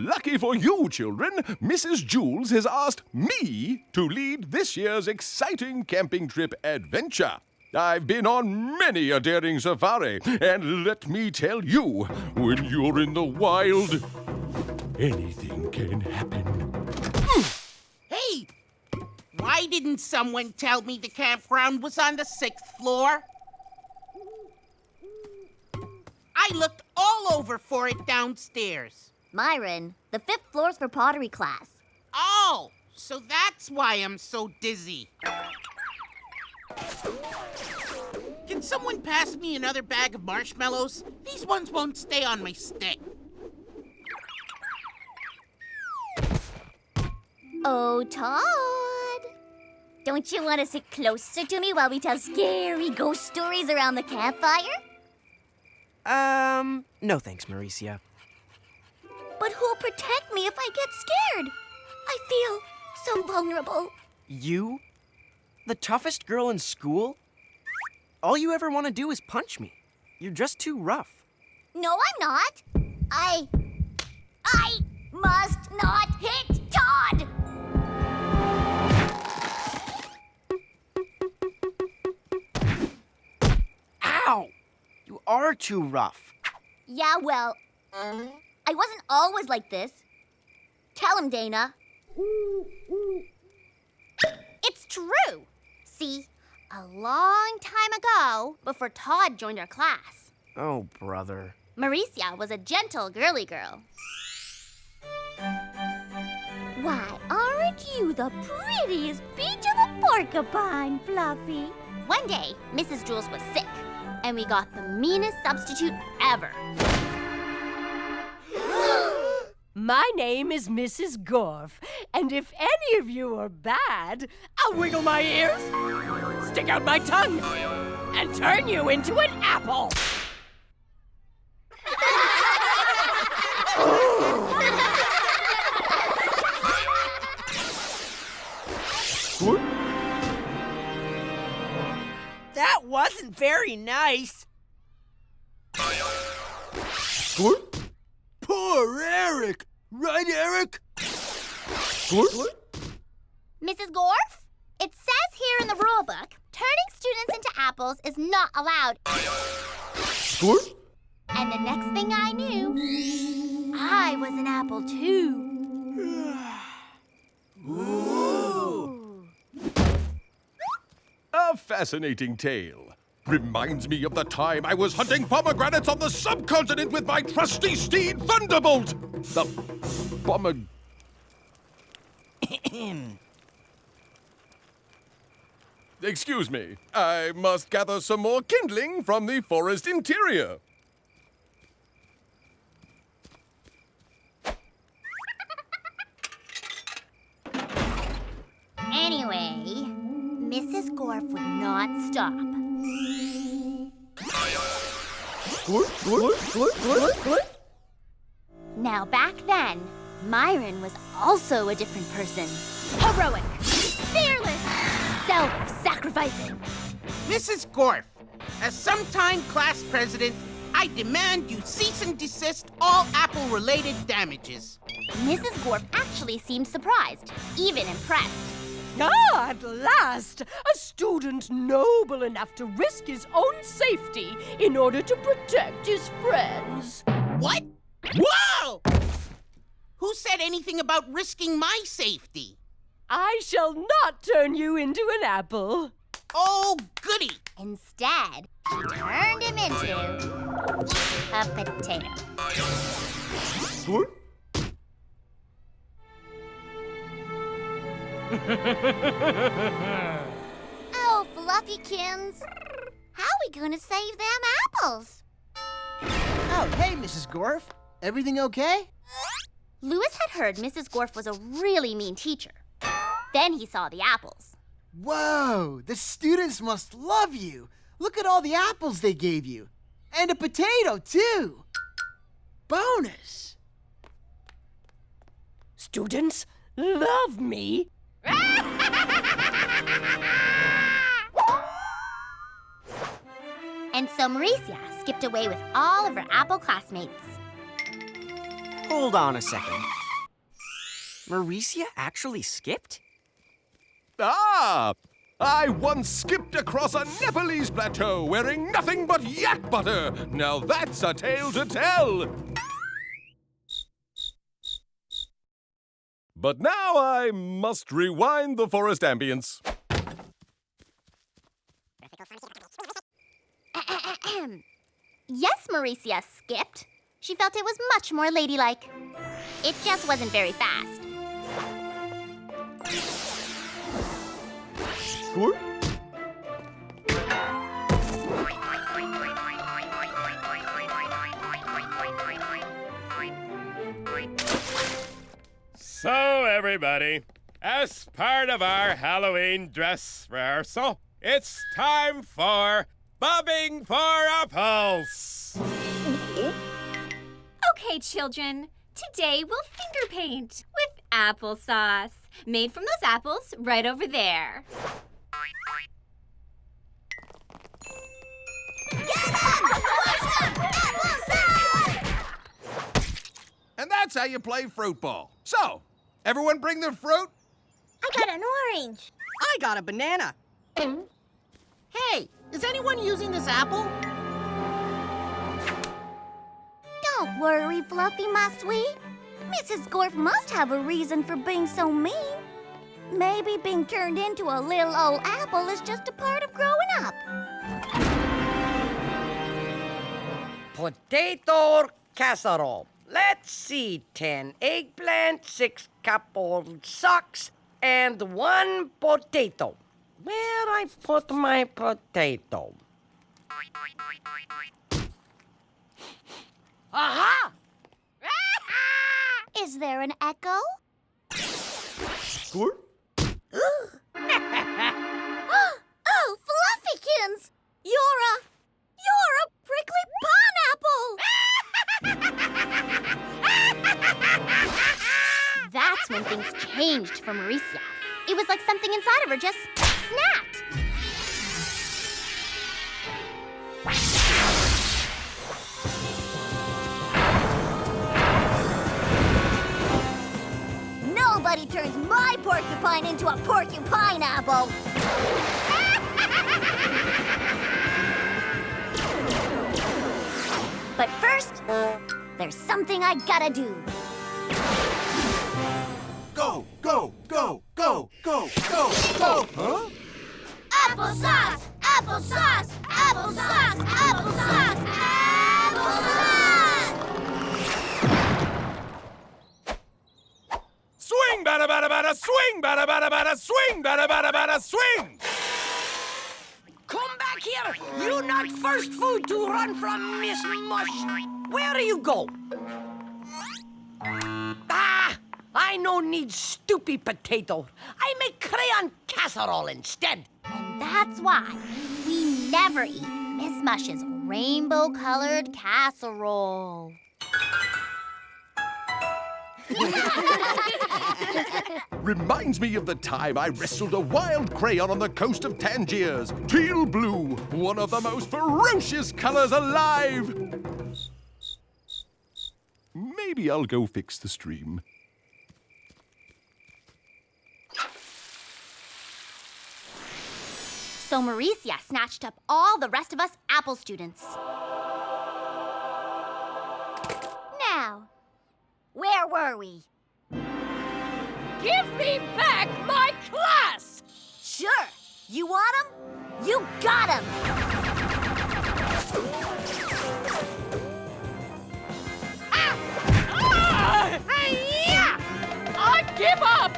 Lucky for you, children, Mrs. Jules has asked me to lead this year's exciting camping trip adventure. I've been on many a daring safari, and let me tell you, when you're in the wild, anything can happen. Hey! Why didn't someone tell me the campground was on the 6th floor? I looked all over for it downstairs. Myron, the 5th floor's for pottery class. Oh, so that's why I'm so dizzy. Can someone pass me another bag of marshmallows? These ones won't stay on my stick. Oh, Todd. Don't you want to sit closer to me while we tell scary ghost stories around the campfire? No thanks, Mauricia. But who'll protect me if I get scared? I feel so vulnerable. You? The toughest girl in school? All you ever want to do is punch me. You're just too rough. No, I'm not. I must not hit Todd! Ow! You are too rough. Yeah, well, I wasn't always like this. Tell him, Dana. It's true. See, a long time ago, before Todd joined our class, Oh, brother. Mauricia was a gentle, girly girl. Why, aren't you the prettiest peach of a porcupine, Fluffy? One day, Mrs. Jules was sick, and we got the meanest substitute ever. My name is Mrs. Gorf, and if any of you are bad, I'll wiggle my ears, stick out my tongue, and turn you into an apple. That wasn't very nice. Poor Eric. Right, Eric? Mrs. Gorf? It says here in the rule book, turning students into apples is not allowed. And the next thing I knew, I was an apple too. Ooh. A fascinating tale. Reminds me of the time I was hunting pomegranates on the subcontinent with my trusty steed, Thunderbolt! The Excuse me, I must gather some more kindling from the forest interior. Anyway, Mrs. Gorf would not stop. Now, back then, Myron was also a different person. Heroic, fearless, self-sacrificing. Mrs. Gorf, as sometime class president, I demand you cease and desist all apple-related damages. Mrs. Gorf actually seemed surprised, even impressed. Ah, at last! A student noble enough to risk his own safety in order to protect his friends. What? Whoa! Who said anything about risking my safety? I shall not turn you into an apple. Oh, goody! Instead, she turned him into a potato. Oh, Fluffykins. How are we gonna save them apples? Oh, hey, Mrs. Gorf. Everything okay? Louis had heard Mrs. Gorf was a really mean teacher. Then he saw the apples. Whoa, the students must love you. Look at all the apples they gave you. And a potato, too. Bonus. Students love me. And so Mauricia skipped away with all of her apple classmates. Hold on a second. Mauricia actually skipped? Ah! I once skipped across a Nepalese plateau wearing nothing but yak butter. Now that's a tale to tell. But now I must rewind the forest ambience. Yes, Mauricia skipped. She felt it was much more ladylike. It just wasn't very fast. Score? So, everybody, as part of our Halloween dress rehearsal, it's time for bobbing for apples. Okay, children. Today we'll finger paint with applesauce, made from those apples right over there. And that's how you play fruit ball. So, everyone bring their fruit? I got an orange. I got a banana. Hey, is anyone using this apple? Don't worry, Fluffy, my sweet. Mrs. Gorf must have a reason for being so mean. Maybe being turned into a little old apple is just a part of growing up. Potato casserole. Let's see, 10 eggplant, 6 coupled socks, and 1 potato. Where I put my potato? Aha! Is there an echo? Score? Oh, Fluffykins! You're a prickly pineapple! That's when things changed for Mauricia. It was like something inside of her just snapped. Nobody turns my porcupine into a porcupine apple. But first, there's something I gotta do. Go, go, go, go, go, go, go! Huh? Applesauce! Applesauce! Applesauce! Applesauce! Applesauce! Swing, bada, bada, bada, swing, bada, bada, bada, swing, bada, bada, bada, swing! Come back here! You not first food to run from Miss Mush. Where you go? Ah! I no need stupid potato. I make crayon casserole instead. And that's why we never eat Miss Mush's rainbow-colored casserole. Reminds me of the time I wrestled a wild crayon on the coast of Tangiers. Teal blue, one of the most ferocious colors alive. Maybe I'll go fix the stream. So Mauricia snatched up all the rest of us Apple students. Now, where were we? Give me back my class! Sure. You want 'em? You got 'em! I give up!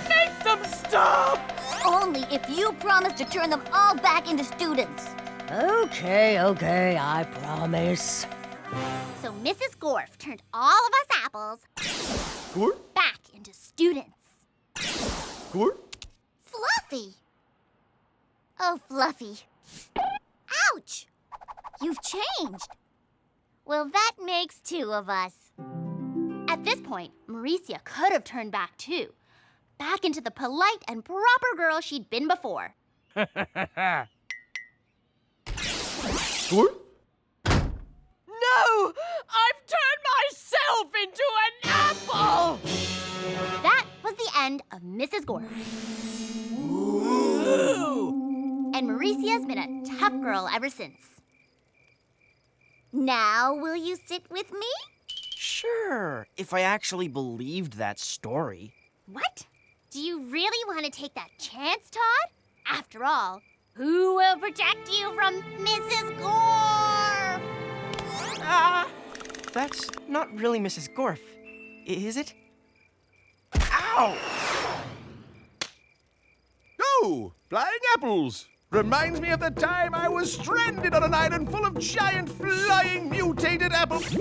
Make them stop! Only if you promise to turn them all back into students. Okay, I promise. So Mrs. Gorf turned all of us apples Score? back into students. Score? Fluffy! Oh, Fluffy. Ouch! You've changed. Well, that makes 2 of us. At this point, Mauricia could have turned back too. Back into the polite and proper girl she'd been before. Score? No! I've turned myself into an been a tough girl ever since. Now, will you sit with me? Sure, if I actually believed that story. What? Do you really want to take that chance, Todd? After all, who will protect you from Mrs. Gorf? That's not really Mrs. Gorf, is it? Ow! Oh, flying apples! Reminds me of the time I was stranded on an island full of giant flying mutated apples.